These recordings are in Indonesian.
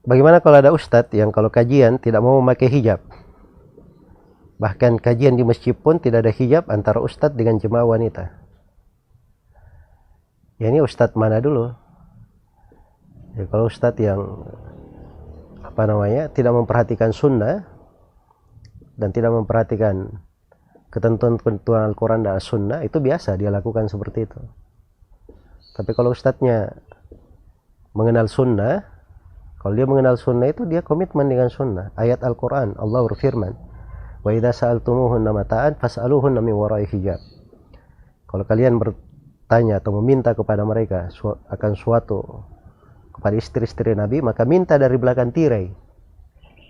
Bagaimana kalau ada ustadz yang kalau kajian tidak mau memakai hijab? Bahkan kajian di masjid pun tidak ada hijab antara ustadz dengan jemaah wanita. Ya ini ustadz mana dulu? Ya, kalau ustadz yang tidak memperhatikan sunnah dan tidak memperhatikan ketentuan-ketentuan Al-Quran dan As-Sunnah, itu biasa dia lakukan seperti itu. Tapi kalau ustadznya mengenal sunnah, kalau dia mengenal sunnah itu dia komitmen dengan sunnah. Ayat Al-Quran, Allah berfirman, wa idza sa'altumuhunna mata'an fas'aluhunna min wara'i hijab. Kalau kalian bertanya atau meminta kepada mereka akan suatu, kepada istri-istri Nabi, maka minta dari belakang tirai.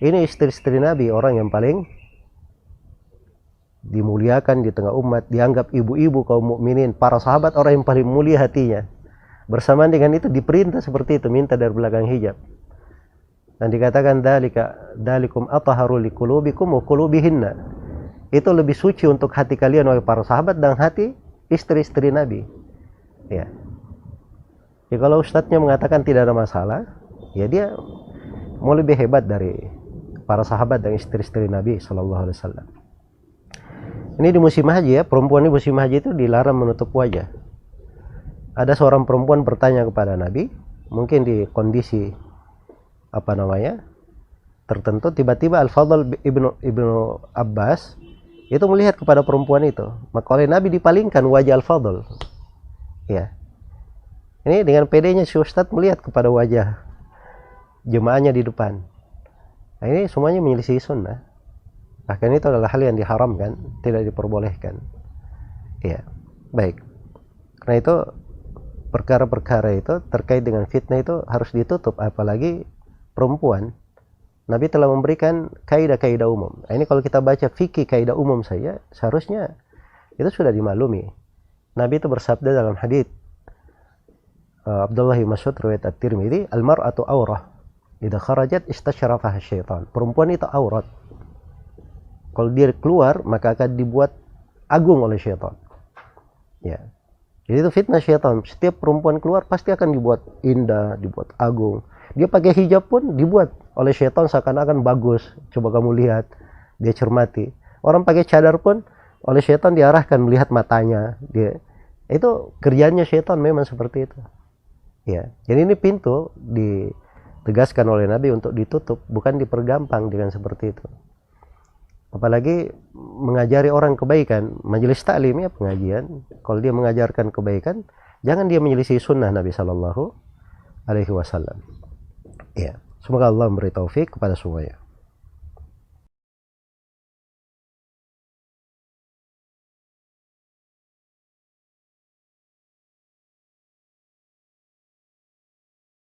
Ini istri-istri Nabi, orang yang paling dimuliakan di tengah umat, dianggap ibu-ibu kaum mukminin, para sahabat orang yang paling mulia hatinya. Bersamaan dengan itu diperintah seperti itu, minta dari belakang hijab. Dan dikatakan dalikum athaharu liqulubikum wa qulubihinna. Itu lebih suci untuk hati kalian oleh para sahabat dan hati istri-istri Nabi. Ya. Ya kalau ustadznya mengatakan tidak ada masalah, ya dia mau lebih hebat dari para sahabat dan istri-istri Nabi sallallahu alaihi wasallam. Ini di musim haji ya, perempuan di musim haji itu dilarang menutup wajah. Ada seorang perempuan bertanya kepada Nabi, mungkin di kondisi tertentu, tiba-tiba Al-Fadl ibnu Abbas itu melihat kepada perempuan itu, maka oleh Nabi dipalingkan wajah Al-Fadl. Ya. Ini dengan pedenya si Ustadz melihat kepada wajah jemaahnya di depan. Nah, ini semuanya menyelisih sunnah. Bahkan itu adalah hal yang diharamkan, tidak diperbolehkan. Ya, baik. Karena itu perkara-perkara itu terkait dengan fitnah itu harus ditutup, apalagi perempuan. Nabi telah memberikan kaidah-kaidah umum. Nah, ini kalau kita baca fikih kaidah umum saja, seharusnya itu sudah dimaklumi. Nabi itu bersabda dalam hadits Abdullah bin Mas'ud riwayat At-Tirmidzi, al-mar'atu aurah, idza kharajat istasyarafaha syaitan. Perempuan itu aurat. Kalau dia keluar, maka akan dibuat agung oleh syaitan. Ya. Jadi itu fitnah syaitan. Setiap perempuan keluar pasti akan dibuat indah, dibuat agung. Dia pakai hijab pun dibuat oleh syaitan seakan-akan bagus. Coba kamu lihat, dia cermati. Orang pakai cadar pun oleh syaitan diarahkan melihat matanya. Itu kerjanya syaitan memang seperti itu. Ya. Jadi ini pintu ditegaskan oleh Nabi untuk ditutup, bukan dipergampang dengan seperti itu. Apalagi mengajari orang kebaikan, majelis taklim ya, pengajian. Kalau dia mengajarkan kebaikan, jangan dia menyelisih sunnah Nabi Sallallahu Alaihi Wasallam. Ya, semoga Allah memberi taufik kepada semuanya.